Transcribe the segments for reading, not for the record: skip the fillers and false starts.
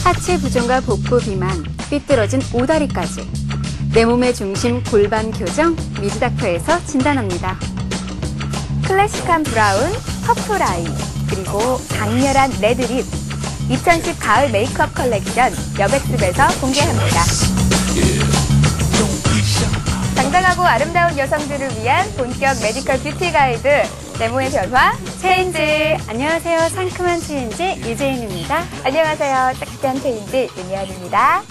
하체 부종과 복부 비만, 삐뚤어진 오다리까지. 내 몸의 중심 골반 교정, 미즈닥터에서 진단합니다. 클래식한 브라운, 퍼플 아이, 그리고 강렬한 레드립. 2010 가을 메이크업 컬렉션 여백습에서 공개합니다. 당당하고 아름다운 여성들을 위한 본격 메디컬 뷰티 가이드, 내모의 변화, 체인지. 안녕하세요. 상큼한 체인지 유재인입니다. 안녕하세요. 따뜻한 체인지 윤희안입니다.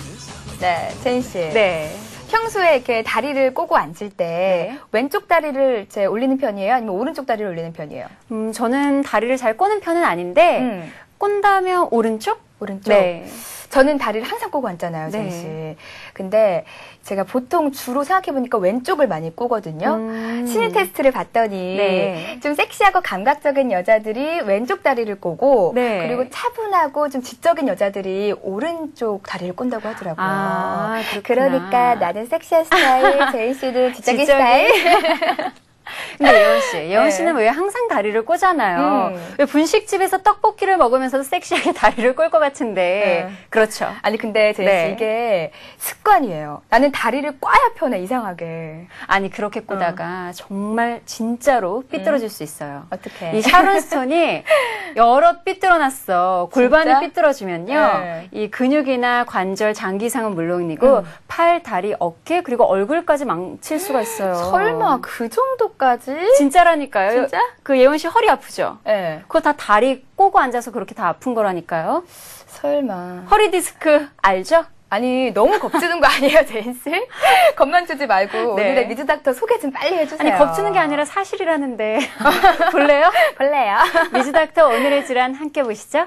네, 체인 씨. 네. 평소에 이렇게 다리를 꼬고 앉을 때 왼쪽 다리를 제 올리는 편이에요? 아니면 오른쪽 다리를 올리는 편이에요? 저는 다리를 잘 꼬는 편은 아닌데 꼰다면 오른쪽? 오른쪽? 네. 저는 다리를 항상 꼬고 앉잖아요, 제인 씨. 네. 근데 제가 보통 주로 생각해보니까 왼쪽을 많이 꼬거든요. 심리 테스트를 봤더니 네. 좀 섹시하고 감각적인 여자들이 왼쪽 다리를 꼬고 네. 그리고 차분하고 좀 지적인 여자들이 오른쪽 다리를 꼰다고 하더라고요. 아, 그러니까 나는 섹시한 스타일, 제인 씨는 지적인 스타일. 근데 예원 씨는 네. 왜 항상 다리를 꼬잖아요. 왜 분식집에서 떡볶이를 먹으면서도 섹시하게 다리를 꼴 것 같은데. 그렇죠. 아니 근데 제인 씨 이게 습관이에요. 나는 다리를 꽈야 편해, 이상하게. 아니 그렇게 꼬다가 정말 진짜로 삐뚤어질 수 있어요. 어떡해. 이 샤론 스톤이 여러 삐뚤어놨어. 골반이 진짜? 삐뚤어지면요. 네. 이 근육이나 관절, 장기상은 물론이고 팔, 다리, 어깨 그리고 얼굴까지 망칠 수가 있어요. 설마 그 정도까지? 진짜라니까요. 진짜? 그 예원 씨 허리 아프죠? 네. 그거 다 다리 꼬고 앉아서 그렇게 다 아픈 거라니까요. 설마. 허리 디스크 알죠? 아니 너무 겁주는 거 아니에요, 제인 씨? 겁만 주지 말고 네. 오늘의 미즈닥터 소개 좀 빨리 해주세요. 아니 겁주는 게 아니라 사실이라는데 볼래요? 볼래요? 미즈닥터 오늘의 질환 함께 보시죠.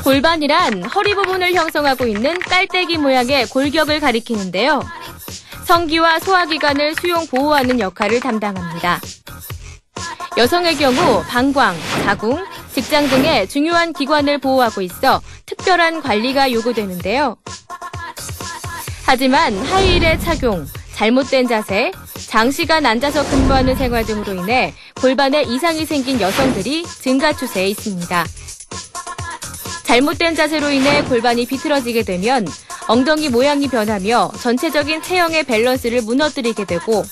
골반이란 허리 부분을 형성하고 있는 깔때기 모양의 골격을 가리키는데요. 성기와 소화기관을 수용 보호하는 역할을 담당합니다. 여성의 경우 방광, 자궁, 직장 등의 중요한 기관을 보호하고 있어 특별한 관리가 요구되는데요. 하지만 하이힐의 착용, 잘못된 자세, 장시간 앉아서 근무하는 생활 등으로 인해 골반에 이상이 생긴 여성들이 증가 추세에 있습니다. 잘못된 자세로 인해 골반이 비틀어지게 되면 엉덩이 모양이 변하며 전체적인 체형의 밸런스를 무너뜨리게 되고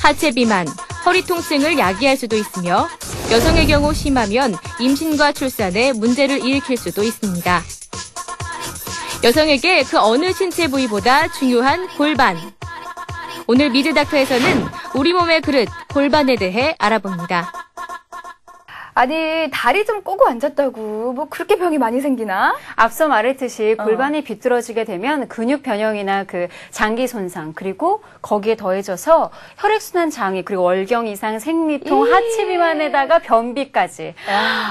하체 비만, 허리 통증을 야기할 수도 있으며 여성의 경우 심하면 임신과 출산에 문제를 일으킬 수도 있습니다. 여성에게 그 어느 신체 부위보다 중요한 골반. 오늘 미즈닥터에서는 우리 몸의 그릇, 골반에 대해 알아봅니다. 아니 다리 좀 꼬고 앉았다고 뭐 그렇게 병이 많이 생기나? 앞서 말했듯이 골반이 비뚤어지게 되면 근육 변형이나 그 장기 손상 그리고 거기에 더해져서 혈액순환 장애 그리고 월경 이상 생리통 하체 비만에다가 변비까지.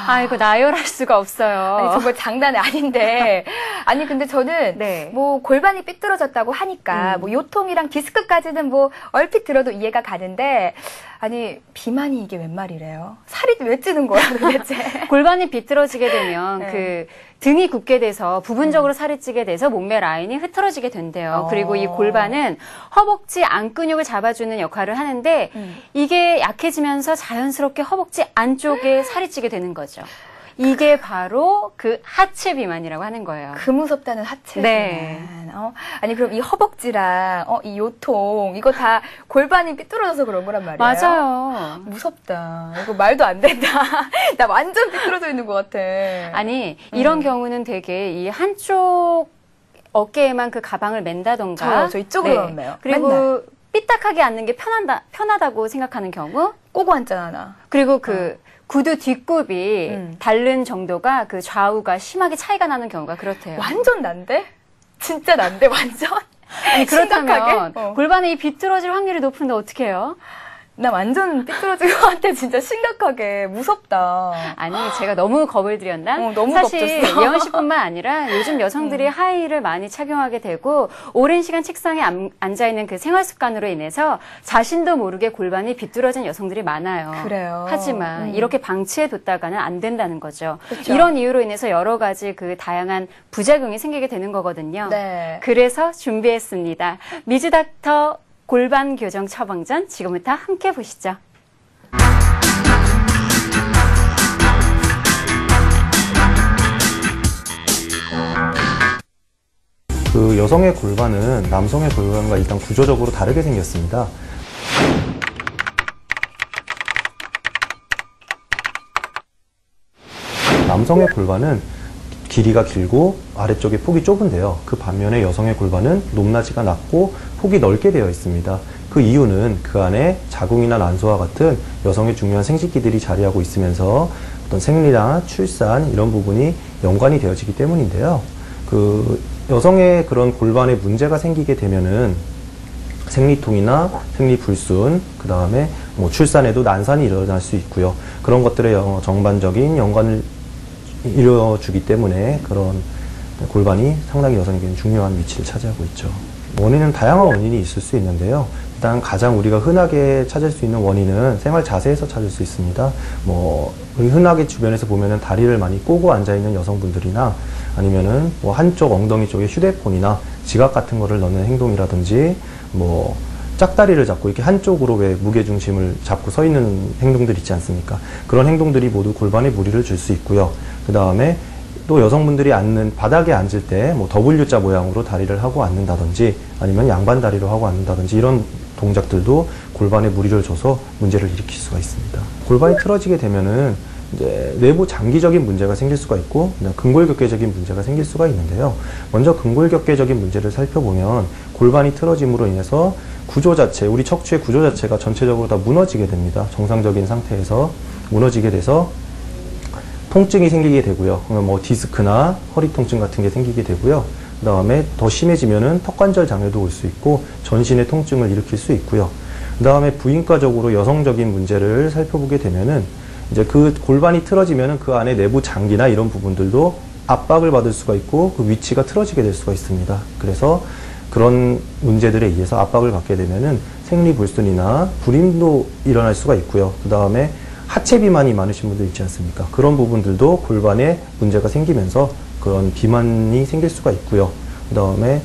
아이고 나열할 수가 없어요. 아니 정말 장난이 아닌데 아니 근데 저는 네. 뭐 골반이 삐뚤어졌다고 하니까 뭐 요통이랑 디스크까지는 뭐 얼핏 들어도 이해가 가는데 아니 비만이 이게 웬 말이래요? 살이 왜 찌는 거야 도대체? 골반이 비뚤어지게 되면 네. 그 등이 굳게 돼서 부분적으로 살이 찌게 돼서 몸매 라인이 흐트러지게 된대요. 그리고 이 골반은 허벅지 안근육을 잡아주는 역할을 하는데 이게 약해지면서 자연스럽게 허벅지 안쪽에 살이 찌게 되는 거죠. 이게 바로 그 하체 비만이라고 하는 거예요. 그 무섭다는 하체 네. 비만. 아니 그럼 이 허벅지랑 이 요통 이거 다 골반이 삐뚤어져서 그런 거란 말이에요? 맞아요. 무섭다. 이거 말도 안 된다. 나 완전 삐뚤어져 있는 것 같아. 아니 이런 경우는 되게 이 한쪽 어깨에만 그 가방을 맨다던가 저 이쪽으로만 매요. 그리고 맨날. 삐딱하게 앉는 게 편하다고 생각하는 경우 꼬고 앉잖아 나. 그리고 그 구두 뒷굽이 닳는 정도가 그 좌우가 심하게 차이가 나는 경우가 그렇대요. 완전 난데? 진짜 난데 완전? 아니 그렇다면 심각하게? 골반에 이 비뚤어질 확률이 높은데 어떻게 해요? 나 완전 삐뚤어진 것 같아. 진짜 심각하게. 무섭다. 아니 제가 너무 겁을 드렸나? 너무 사실 겁줬어. 예원 씨뿐만 아니라 요즘 여성들이 하이힐을 많이 착용하게 되고 오랜 시간 책상에 앉아있는 그 생활 습관으로 인해서 자신도 모르게 골반이 비뚤어진 여성들이 많아요. 그래요. 하지만 이렇게 방치해뒀다가는 안 된다는 거죠. 그쵸. 이런 이유로 인해서 여러 가지 그 다양한 부작용이 생기게 되는 거거든요. 네. 그래서 준비했습니다. 미즈닥터 골반 교정 처방전 지금부터 함께 보시죠. 그 여성의 골반은 남성의 골반과 일단 구조적으로 다르게 생겼습니다. 남성의 골반은 길이가 길고 아래쪽에 폭이 좁은데요. 그 반면에 여성의 골반은 높낮이가 낮고 폭이 넓게 되어 있습니다. 그 이유는 그 안에 자궁이나 난소와 같은 여성의 중요한 생식기들이 자리하고 있으면서 어떤 생리나 출산 이런 부분이 연관이 되어지기 때문인데요. 그 여성의 그런 골반에 문제가 생기게 되면은 생리통이나 생리불순, 그 다음에 뭐 출산에도 난산이 일어날 수 있고요. 그런 것들의 정반적인 연관을 이루어주기 때문에 그런 골반이 상당히 여성에게는 중요한 위치를 차지하고 있죠. 원인은 다양한 원인이 있을 수 있는데요. 일단 가장 우리가 흔하게 찾을 수 있는 원인은 생활 자세에서 찾을 수 있습니다. 우리 흔하게 주변에서 보면은 다리를 많이 꼬고 앉아있는 여성분들이나 아니면은 뭐 한쪽 엉덩이 쪽에 휴대폰이나 지갑 같은 거를 넣는 행동이라든지 뭐 짝다리를 잡고 이렇게 한쪽으로 왜 무게중심을 잡고 서 있는 행동들 있지 않습니까? 그런 행동들이 모두 골반에 무리를 줄 수 있고요. 그 다음에 또 여성분들이 바닥에 앉을 때 뭐 W자 모양으로 다리를 하고 앉는다든지 아니면 양반 다리로 하고 앉는다든지 이런 동작들도 골반에 무리를 줘서 문제를 일으킬 수가 있습니다. 골반이 틀어지게 되면은 이제 내부 장기적인 문제가 생길 수가 있고 근골격계적인 문제가 생길 수가 있는데요. 먼저 근골격계적인 문제를 살펴보면 골반이 틀어짐으로 인해서 구조 자체, 우리 척추의 구조 자체가 전체적으로 다 무너지게 됩니다. 정상적인 상태에서 무너지게 돼서 통증이 생기게 되고요. 그러면 뭐 디스크나 허리 통증 같은 게 생기게 되고요. 그 다음에 더 심해지면은 턱관절 장애도 올 수 있고 전신의 통증을 일으킬 수 있고요. 그 다음에 부인과적으로 여성적인 문제를 살펴보게 되면은 이제 그 골반이 틀어지면은 그 안에 내부 장기나 이런 부분들도 압박을 받을 수가 있고 그 위치가 틀어지게 될 수가 있습니다. 그래서 그런 문제들에 의해서 압박을 받게 되면은 생리불순이나 불임도 일어날 수가 있고요. 그 다음에 하체 비만이 많으신 분들 있지 않습니까? 그런 부분들도 골반에 문제가 생기면서 그런 비만이 생길 수가 있고요. 그 다음에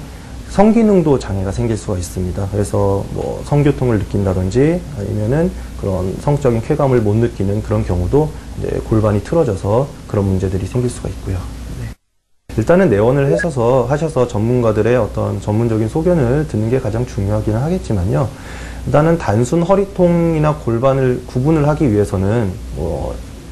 성기능도 장애가 생길 수가 있습니다. 그래서 뭐 성교통을 느낀다든지 아니면은 그런 성적인 쾌감을 못 느끼는 그런 경우도 이제 골반이 틀어져서 그런 문제들이 생길 수가 있고요. 일단은 내원을 하셔서 전문가들의 어떤 전문적인 소견을 듣는 게 가장 중요하기는 하겠지만요. 일단은 단순 허리통이나 골반을 구분을 하기 위해서는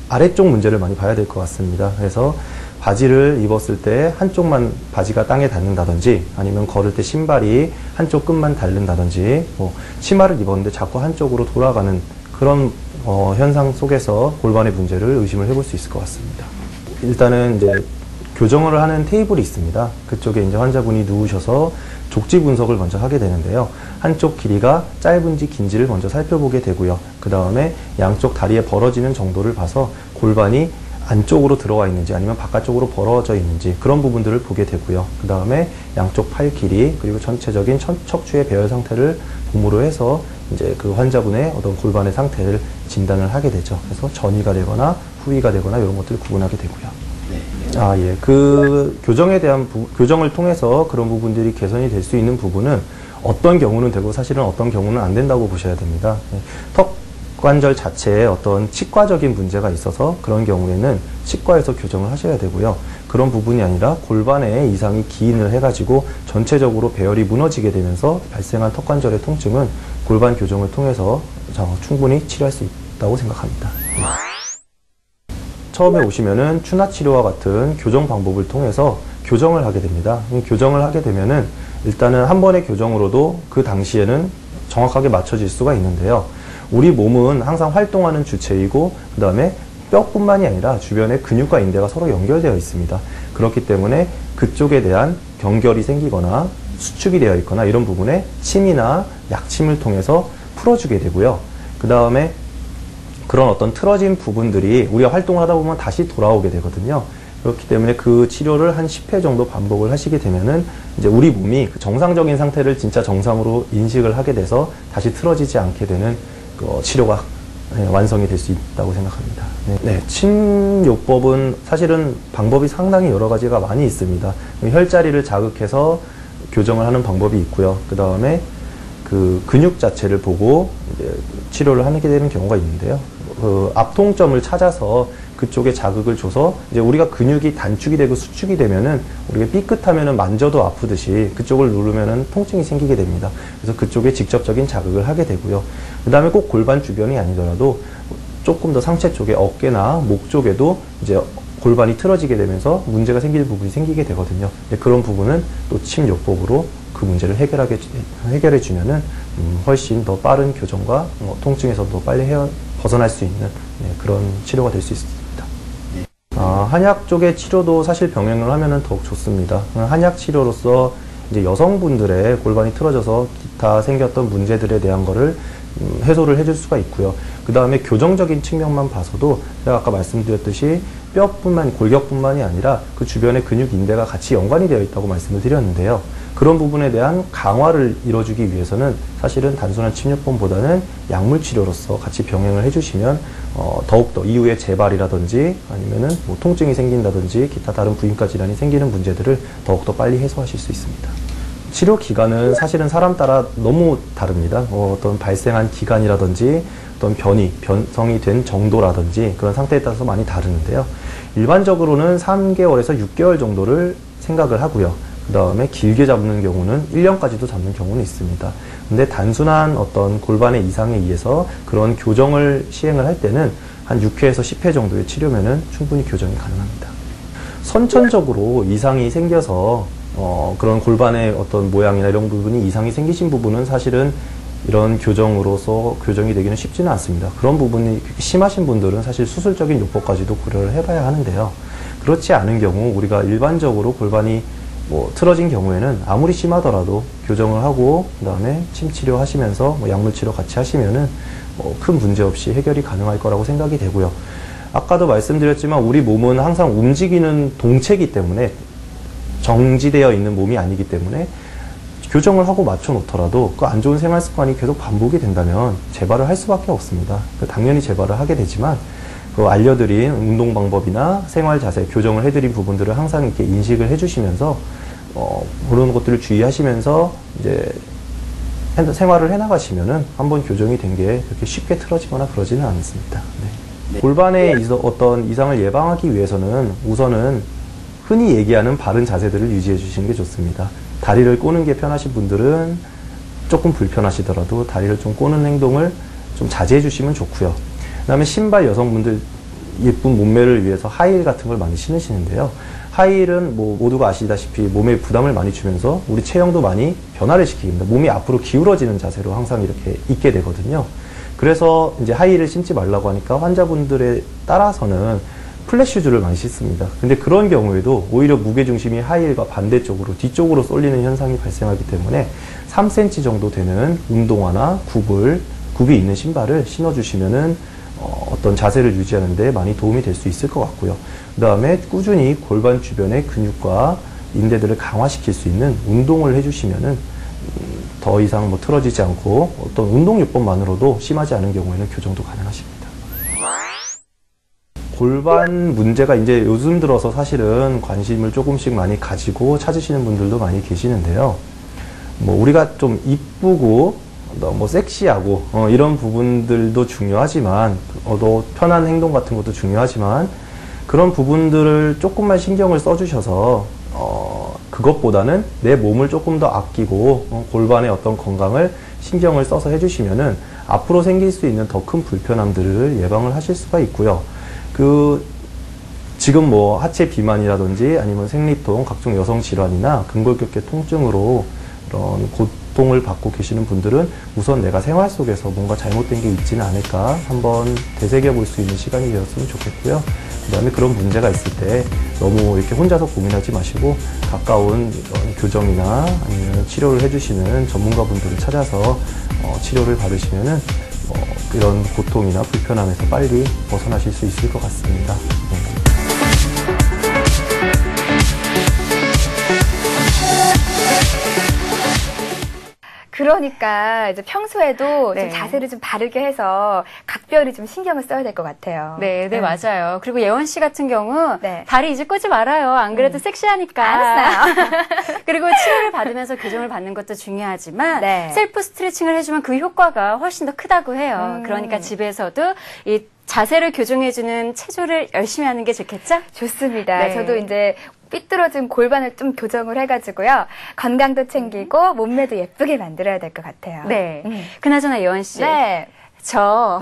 아래쪽 문제를 많이 봐야 될 것 같습니다. 그래서 바지를 입었을 때 한쪽만 바지가 땅에 닿는다든지 아니면 걸을 때 신발이 한쪽 끝만 닳는다든지 치마를 입었는데 자꾸 한쪽으로 돌아가는 그런 현상 속에서 골반의 문제를 의심을 해볼 수 있을 것 같습니다. 일단은 이제 교정을 하는 테이블이 있습니다. 그쪽에 이제 환자분이 누우셔서 족지 분석을 먼저 하게 되는데요. 한쪽 길이가 짧은지 긴지를 먼저 살펴보게 되고요. 그 다음에 양쪽 다리에 벌어지는 정도를 봐서 골반이 안쪽으로 들어와 있는지 아니면 바깥쪽으로 벌어져 있는지 그런 부분들을 보게 되고요. 그 다음에 양쪽 팔 길이 그리고 전체적인 척추의 배열 상태를 봄으로 해서 이제 그 환자분의 어떤 골반의 상태를 진단을 하게 되죠. 그래서 전이가 되거나 후이가 되거나 이런 것들을 구분하게 되고요. 예. 그 교정을 통해서 그런 부분들이 개선이 될 수 있는 부분은 어떤 경우는 되고 사실은 어떤 경우는 안 된다고 보셔야 됩니다. 턱 관절 자체에 어떤 치과적인 문제가 있어서 그런 경우에는 치과에서 교정을 하셔야 되고요. 그런 부분이 아니라 골반에 이상이 기인을 해가지고 전체적으로 배열이 무너지게 되면서 발생한 턱관절의 통증은 골반 교정을 통해서 충분히 치료할 수 있다고 생각합니다. 처음에 오시면은 추나 치료와 같은 교정 방법을 통해서 교정을 하게 됩니다. 교정을 하게 되면은 일단은 한 번의 교정으로도 그 당시에는 정확하게 맞춰질 수가 있는데요. 우리 몸은 항상 활동하는 주체이고 그 다음에 뼈뿐만이 아니라 주변에 근육과 인대가 서로 연결되어 있습니다. 그렇기 때문에 그쪽에 대한 경결이 생기거나 수축이 되어 있거나 이런 부분에 침이나 약침을 통해서 풀어주게 되고요. 그 다음에 그런 어떤 틀어진 부분들이 우리가 활동을 하다 보면 다시 돌아오게 되거든요. 그렇기 때문에 그 치료를 한 10회 정도 반복을 하시게 되면은 이제 우리 몸이 그 정상적인 상태를 진짜 정상으로 인식을 하게 돼서 다시 틀어지지 않게 되는 치료가 완성이 될 수 있다고 생각합니다. 네, 침요법은 사실은 방법이 상당히 여러 가지가 많이 있습니다. 혈자리를 자극해서 교정을 하는 방법이 있고요. 그 다음에 그 근육 자체를 보고 이제 치료를 하게 되는 경우가 있는데요. 그 압통점을 찾아서 그쪽에 자극을 줘서 이제 우리가 근육이 단축이 되고 수축이 되면은 우리가 삐끗하면은 만져도 아프듯이 그쪽을 누르면은 통증이 생기게 됩니다. 그래서 그쪽에 직접적인 자극을 하게 되고요. 그 다음에 꼭 골반 주변이 아니더라도 조금 더 상체 쪽에 어깨나 목 쪽에도 이제 골반이 틀어지게 되면서 문제가 생길 부분이 생기게 되거든요. 그런 부분은 또 침요법으로 그 문제를 해결해 주면은 훨씬 더 빠른 교정과 통증에서 더 빨리 벗어날 수 있는 그런 치료가 될 수 있습니다. 한약 쪽의 치료도 사실 병행을 하면은 더욱 좋습니다. 한약 치료로서 이제 여성분들의 골반이 틀어져서 기타 생겼던 문제들에 대한 거를 해소를 해줄 수가 있고요. 그 다음에 교정적인 측면만 봐서도 제가 아까 말씀드렸듯이 골격뿐만이 아니라 그 주변의 근육 인대가 같이 연관이 되어 있다고 말씀을 드렸는데요. 그런 부분에 대한 강화를 이뤄주기 위해서는 사실은 단순한 침요법보다는 약물 치료로서 같이 병행을 해주시면 더욱더 이후에 재발이라든지 아니면은 뭐 통증이 생긴다든지 기타 다른 부인과 질환이 생기는 문제들을 더욱더 빨리 해소하실 수 있습니다. 치료 기간은 사실은 사람 따라 너무 다릅니다. 어떤 발생한 기간이라든지 어떤 변성이 된 정도라든지 그런 상태에 따라서 많이 다르는데요. 일반적으로는 3개월에서 6개월 정도를 생각을 하고요. 그 다음에 길게 잡는 경우는 1년까지도 잡는 경우는 있습니다. 근데 단순한 어떤 골반의 이상에 의해서 그런 교정을 시행을 할 때는 한 6회에서 10회 정도의 치료면은 충분히 교정이 가능합니다. 선천적으로 이상이 생겨서 그런 골반의 어떤 모양이나 이런 부분이 이상이 생기신 부분은 사실은 이런 교정으로서 교정이 되기는 쉽지는 않습니다. 그런 부분이 심하신 분들은 사실 수술적인 요법까지도 고려를 해봐야 하는데요. 그렇지 않은 경우 우리가 일반적으로 골반이 틀어진 경우에는 아무리 심하더라도 교정을 하고 그 다음에 침 치료 하시면서 약물 치료 같이 하시면은 큰 문제 없이 해결이 가능할 거라고 생각이 되고요. 아까도 말씀드렸지만 우리 몸은 항상 움직이는 동체이기 때문에 정지되어 있는 몸이 아니기 때문에 교정을 하고 맞춰 놓더라도 그 안 좋은 생활 습관이 계속 반복이 된다면 재발을 할 수밖에 없습니다. 당연히 재발을 하게 되지만 그 알려드린 운동 방법이나 생활 자세, 교정을 해드린 부분들을 항상 이렇게 인식을 해주시면서 그런 것들을 주의하시면서 이제 생활을 해나가시면은 한번 교정이 된 게 그렇게 쉽게 틀어지거나 그러지는 않습니다. 네. 골반에 어떤 이상을 예방하기 위해서는 우선은 흔히 얘기하는 바른 자세들을 유지해 주시는 게 좋습니다. 다리를 꼬는 게 편하신 분들은 조금 불편하시더라도 다리를 좀 꼬는 행동을 좀 자제해 주시면 좋고요. 그 다음에 신발 여성분들 예쁜 몸매를 위해서 하이힐 같은 걸 많이 신으시는데요. 하이힐은 모두가 아시다시피 몸에 부담을 많이 주면서 우리 체형도 많이 변화를 시킵니다. 몸이 앞으로 기울어지는 자세로 항상 이렇게 있게 되거든요. 그래서 이제 하이힐을 신지 말라고 하니까 환자분들에 따라서는 플랫슈즈를 많이 신습니다. 근데 그런 경우에도 오히려 무게중심이 하이힐과 반대쪽으로 뒤쪽으로 쏠리는 현상이 발생하기 때문에 3cm 정도 되는 운동화나 굽이 있는 신발을 신어주시면은 어떤 자세를 유지하는 데 많이 도움이 될 수 있을 것 같고요. 그 다음에 꾸준히 골반 주변의 근육과 인대들을 강화시킬 수 있는 운동을 해주시면은 더 이상 틀어지지 않고 어떤 운동요법만으로도 심하지 않은 경우에는 교정도 가능하십니다. 골반 문제가 이제 요즘 들어서 사실은 관심을 조금씩 많이 가지고 찾으시는 분들도 많이 계시는데요. 우리가 좀 이쁘고 섹시하고 이런 부분들도 중요하지만 또 편한 행동 같은 것도 중요하지만 그런 부분들을 조금만 신경을 써주셔서 그것보다는 내 몸을 조금 더 아끼고 골반의 어떤 건강을 신경을 써서 해주시면은 앞으로 생길 수 있는 더 큰 불편함들을 예방을 하실 수가 있고요. 지금 하체 비만이라든지 아니면 생리통, 각종 여성 질환이나 근골격계 통증으로 이런 고통을 받고 계시는 분들은 우선 내가 생활 속에서 뭔가 잘못된 게 있지는 않을까 한번 되새겨 볼 수 있는 시간이 되었으면 좋겠고요. 그 다음에 그런 문제가 있을 때 너무 이렇게 혼자서 고민하지 마시고 가까운 교정이나 아니면 치료를 해주시는 전문가분들을 찾아서 치료를 받으시면은 이런 고통이나 불편함에서 빨리 벗어나실 수 있을 것 같습니다. 네. 그러니까 이제 평소에도 네. 좀 자세를 좀 바르게 해서 각별히 좀 신경을 써야 될 것 같아요. 네, 맞아요. 그리고 예원 씨 같은 경우 네. 다리 이제 꼬지 말아요. 안 그래도 섹시하니까. 알았어요. 그리고 치료를 받으면서 교정을 받는 것도 중요하지만 네. 셀프 스트레칭을 해주면 그 효과가 훨씬 더 크다고 해요. 그러니까 집에서도 이 자세를 교정해주는 체조를 열심히 하는 게 좋겠죠? 좋습니다. 네. 저도 이제 삐뚤어진 골반을 좀 교정을 해가지고요. 건강도 챙기고 몸매도 예쁘게 만들어야 될 것 같아요. 네. 그나저나 예원 씨. 네. 저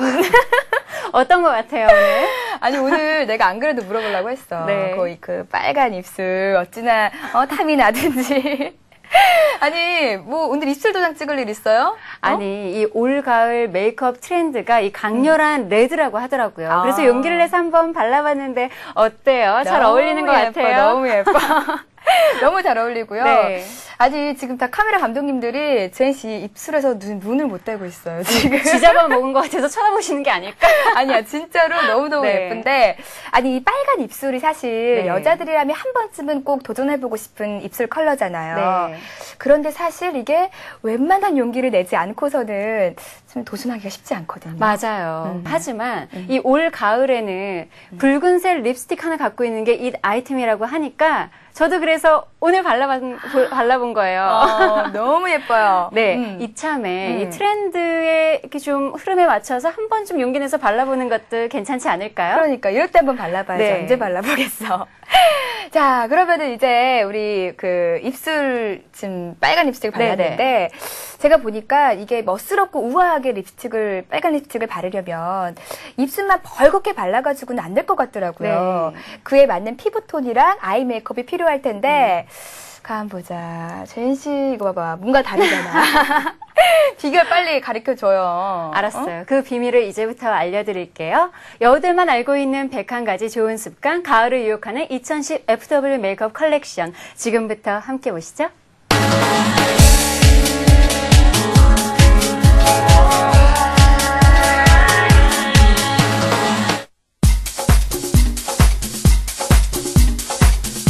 어떤 것 같아요 오늘? 아니 오늘 내가 안 그래도 물어보려고 했어. 네. 거의 그 빨간 입술 어찌나 탐이 나든지. 아니 뭐 오늘 입술 도장 찍을 일 있어요? 아니 이 올 가을 메이크업 트렌드가 이 강렬한 레드라고 하더라고요. 아. 그래서 용기를 내서 한번 발라봤는데 어때요? 잘 너무 어울리는 것 예뻐, 같아요. 너무 예뻐. 너무 잘 어울리고요. 네. 아니 지금 다 카메라 감독님들이 제인 씨 입술에서 눈을 못 떼고 있어요. 지금. 쥐잡아 먹은 것 같아서 쳐다보시는 게 아닐까? 아니야 진짜로 너무너무 네. 예쁜데 아니 이 빨간 입술이 사실 네. 여자들이라면 한 번쯤은 꼭 도전해보고 싶은 입술 컬러잖아요. 네. 그런데 사실 이게 웬만한 용기를 내지 않고서는 좀 도전하기가 쉽지 않거든요. 맞아요. 하지만 이 올 가을에는 붉은색 립스틱 하나 갖고 있는 게 이 아이템이라고 하니까 저도 그래서 오늘 발라본 거예요. 너무 예뻐요. 네, 이참에 이 트렌드의 이렇게 좀 흐름에 맞춰서 한 번쯤 용기 내서 발라보는 것도 괜찮지 않을까요? 그러니까 이럴 때 한번 발라봐야죠. 네. 언제 발라보겠어. 자, 그러면은 이제 우리 그 입술 지금 빨간 립스틱을 발라야 네네. 되는데 제가 보니까 이게 멋스럽고 우아하게 빨간 립스틱을 바르려면 입술만 벌겋게 발라가지고는 안 될 것 같더라고요. 네. 그에 맞는 피부톤이랑 아이 메이크업이 필요할 텐데 가만 보자. 제인 씨 이거 봐봐. 뭔가 다르잖아. 비결 빨리 가르쳐줘요. 알았어요. 그 비밀을 이제부터 알려드릴게요. 여우들만 알고 있는 101가지 좋은 습관, 가을을 유혹하는 2010 FW 메이크업 컬렉션. 지금부터 함께 보시죠.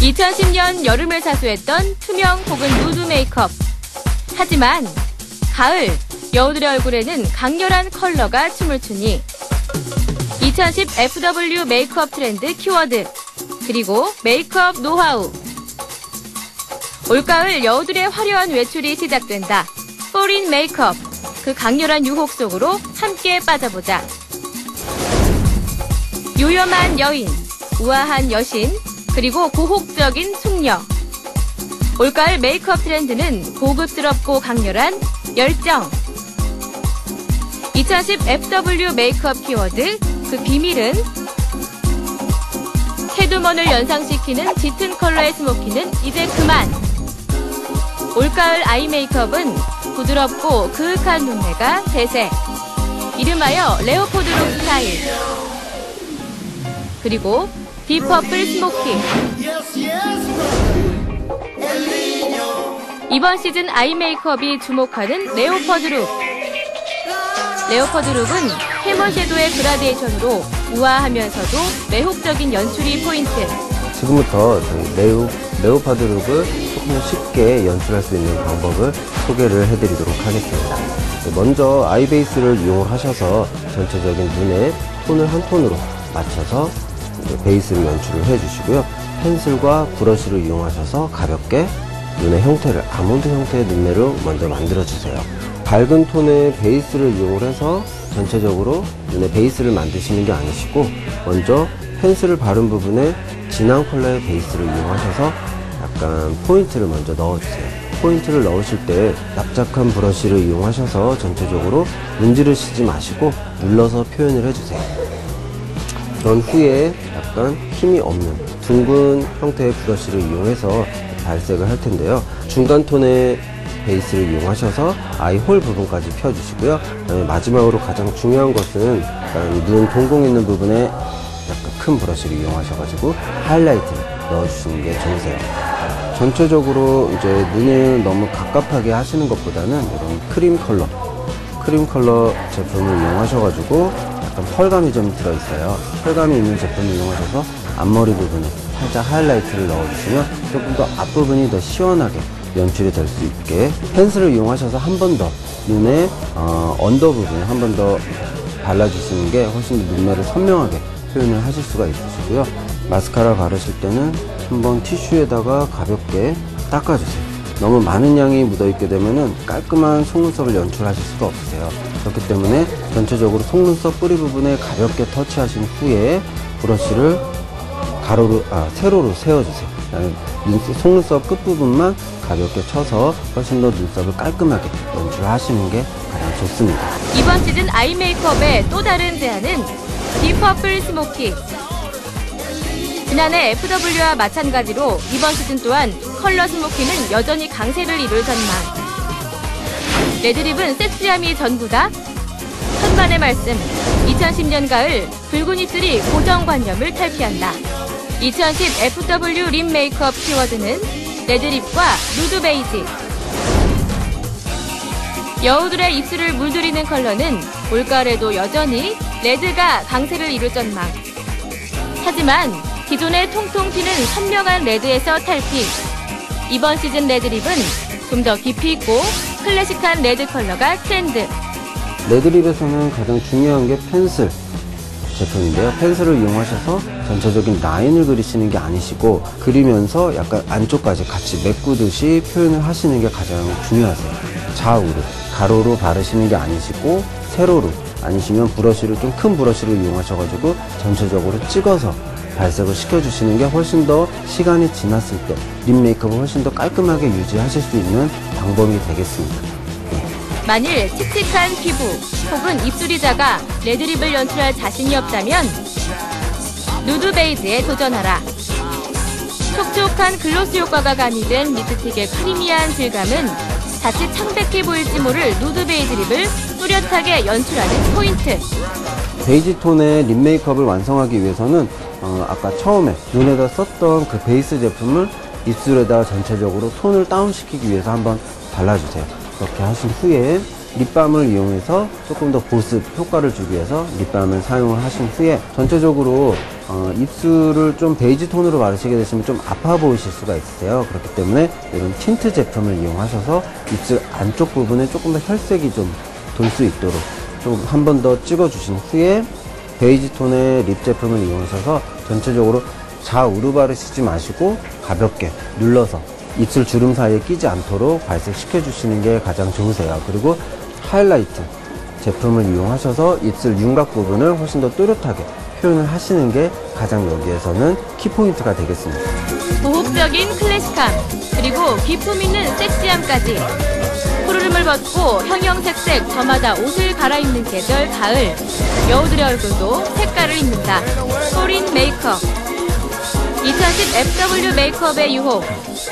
(2010년) 여름을 사수했던 투명 혹은 누드 메이크업. 하지만 가을, 여우들의 얼굴에는 강렬한 컬러가 춤을 추니 2010 FW 메이크업 트렌드 키워드, 그리고 메이크업 노하우. 올가을 여우들의 화려한 외출이 시작된다. 포린 메이크업, 그 강렬한 유혹 속으로 함께 빠져보자. 요염한 여인, 우아한 여신, 그리고 고혹적인 숙녀. 올가을 메이크업 트렌드는 고급스럽고 강렬한 열정. 2010 FW 메이크업 키워드, 그 비밀은 캐두먼을 연상시키는 짙은 컬러의 스모키는 이제 그만. 올가을 아이 메이크업은 부드럽고 그윽한 눈매가 대세. 이름하여 레오포드룩 스타일. 그리고 딥퍼플 스모키. 이번 시즌 아이 메이크업이 주목하는 레오퍼드 룩. 레오퍼드 룩은 해머 섀도우의 그라데이션으로 우아하면서도 매혹적인 연출이 포인트. 지금부터 저희 레오파드 룩을 조금 더 쉽게 연출할 수 있는 방법을 소개를 해드리도록 하겠습니다. 먼저 아이 베이스를 이용을 하셔서 전체적인 눈의 톤을 한 톤으로 맞춰서 베이스를 연출을 해주시고요. 펜슬과 브러쉬를 이용하셔서 가볍게 눈의 형태를 아몬드 형태의 눈매로 먼저 만들어주세요. 밝은 톤의 베이스를 이용을 해서 전체적으로 눈의 베이스를 만드시는 게 아니시고 먼저 펜슬을 바른 부분에 진한 컬러의 베이스를 이용하셔서 약간 포인트를 먼저 넣어주세요. 포인트를 넣으실 때 납작한 브러쉬를 이용하셔서 전체적으로 문지르시지 마시고 눌러서 표현을 해주세요. 그런 후에 약간 힘이 없는 둥근 형태의 브러쉬를 이용해서 발색을 할 텐데요. 중간 톤의 베이스를 이용하셔서 아이 홀 부분까지 펴주시고요. 그다음에 마지막으로 가장 중요한 것은 약간 눈 동공 있는 부분에 약간 큰 브러쉬를 이용하셔가지고 하이라이트를 넣어주시는 게 좋으세요. 전체적으로 이제 눈을 너무 갑갑하게 하시는 것보다는 이런 크림 컬러 제품을 이용하셔가지고 약간 펄감이 좀 들어있어요. 펄감이 있는 제품을 이용하셔서 앞머리 부분에 살짝 하이라이트를 넣어주시면 조금 더 앞부분이 더 시원하게 연출이 될 수 있게 펜슬을 이용하셔서 한 번 더 눈의 언더 부분에 한 번 더 발라주시는 게 훨씬 더 눈매를 선명하게 표현을 하실 수가 있으시고요. 마스카라 바르실 때는 한번 티슈에다가 가볍게 닦아주세요. 너무 많은 양이 묻어있게 되면 깔끔한 속눈썹을 연출하실 수가 없으세요. 그렇기 때문에 전체적으로 속눈썹 뿌리 부분에 가볍게 터치하신 후에 브러쉬를 세로로 세워주세요. 그다음에 속눈썹 끝부분만 가볍게 쳐서 훨씬 더 눈썹을 깔끔하게 연출하시는 게 가장 좋습니다. 이번 시즌 아이 메이크업의 또 다른 제안은 딥퍼플 스모키. 지난해 FW와 마찬가지로 이번 시즌 또한 컬러 스모키는 여전히 강세를 이룰 전망. 레드립은 섹시함이 전부다? 천만의 말씀. 2010년 가을 붉은 입술이 고정관념을 탈피한다. 2010 FW 립 메이크업 키워드는 레드립과 누드 베이지. 여우들의 입술을 물들이는 컬러는 올가을에도 여전히 레드가 강세를 이룰 전망. 하지만 기존의 통통 튀는 선명한 레드에서 탈피. 이번 시즌 레드립은 좀 더 깊이 있고 클래식한 레드 컬러가 트렌드. 레드립에서는 가장 중요한 게 펜슬 제품인데요. 펜슬을 이용하셔서 전체적인 라인을 그리시는 게 아니시고 그리면서 약간 안쪽까지 같이 메꾸듯이 표현을 하시는 게 가장 중요하세요. 좌우로, 가로로 바르시는 게 아니시고 세로로, 아니시면 브러쉬를 좀 큰 브러쉬를 이용하셔가지고 전체적으로 찍어서 발색을 시켜주시는 게 훨씬 더 시간이 지났을 때 립 메이크업을 훨씬 더 깔끔하게 유지하실 수 있는 방법이 되겠습니다. 만일 칙칙한 피부 혹은 입술이 작아 레드립을 연출할 자신이 없다면 누드 베이지에 도전하라. 촉촉한 글로스 효과가 가미된 립스틱의 프리미한 질감은 자칫 창백해 보일지 모를 누드 베이지 립을 뚜렷하게 연출하는 포인트. 베이지 톤의 립 메이크업을 완성하기 위해서는 아까 처음에 눈에다 썼던 그 베이스 제품을 입술에다 전체적으로 톤을 다운시키기 위해서 한번 발라주세요. 그렇게 하신 후에 립밤을 이용해서 조금 더 보습 효과를 주기 위해서 립밤을 사용을 하신 후에 전체적으로 입술을 좀 베이지 톤으로 바르시게 되시면 좀 아파 보이실 수가 있으세요. 그렇기 때문에 이런 틴트 제품을 이용하셔서 입술 안쪽 부분에 조금 더 혈색이 좀 돌 수 있도록 좀 한 번 더 찍어주신 후에 베이지 톤의 립 제품을 이용하셔서 전체적으로 좌우로 바르시지 마시고 가볍게 눌러서 입술 주름 사이에 끼지 않도록 발색시켜 주시는 게 가장 좋으세요. 그리고 하이라이트 제품을 이용하셔서 입술 윤곽 부분을 훨씬 더 또렷하게 표현을 하시는 게 가장 여기에서는 키포인트가 되겠습니다. 보호적인 클래식함 그리고 기품 있는 섹시함까지. 푸르름을 벗고 형형색색 저마다 옷을 갈아입는 계절 가을. 여우들의 얼굴도 색깔을 입는다. 소린 메이크업. 2010 FW 메이크업의 유혹.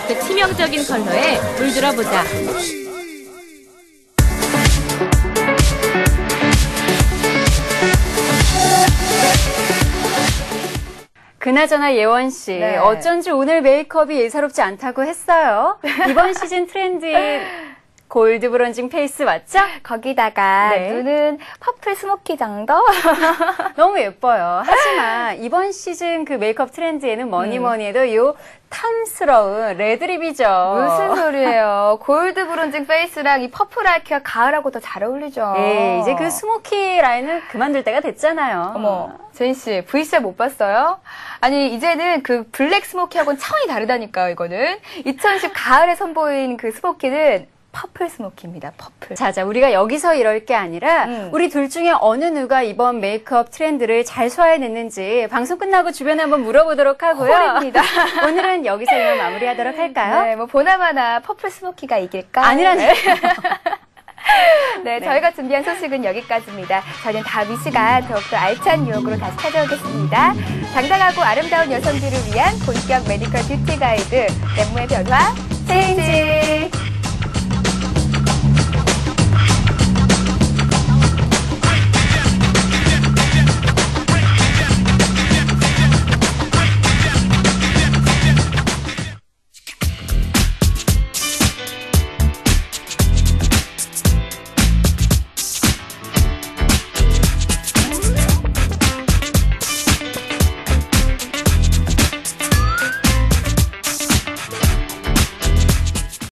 그 치명적인 컬러에 물들어보자. 그나저나 예원 씨, 네. 어쩐지 오늘 메이크업이 예사롭지 않다고 했어요. 이번 시즌 트렌드인 골드 브론징 페이스 맞죠? 거기다가 네. 눈은 퍼플 스모키 정도? 너무 예뻐요. 하지만 이번 시즌 그 메이크업 트렌드에는 뭐니 해도 요 탐스러운 레드립이죠. 무슨 소리예요. 골드 브론징 페이스랑 이 퍼플 아이케어 가을하고 더 잘 어울리죠. 예, 이제 그 스모키 라인을 그만둘 때가 됐잖아요. 어머, 제인 씨, VCR 못 봤어요? 아니, 이제는 그 블랙 스모키하고는 차원이 다르다니까요, 이거는. 2010 가을에 선보인 그 스모키는 퍼플 스모키입니다, 퍼플. 자, 우리가 여기서 이럴 게 아니라 우리 둘 중에 어느 누가 이번 메이크업 트렌드를 잘 소화해냈는지 방송 끝나고 주변에 한번 물어보도록 하고요. 홀입니다. 오늘은 여기서 이만 마무리하도록 할까요? 네, 뭐 보나마나 퍼플 스모키가 이길까? 아니라니. 네, 저희가 준비한 소식은 여기까지입니다. 저는 다음 이 시간 더욱더 알찬 유혹으로 다시 찾아오겠습니다. 당당하고 아름다운 여성들을 위한 본격 메디컬 뷰티 가이드, 랩모의 변화, 체인지.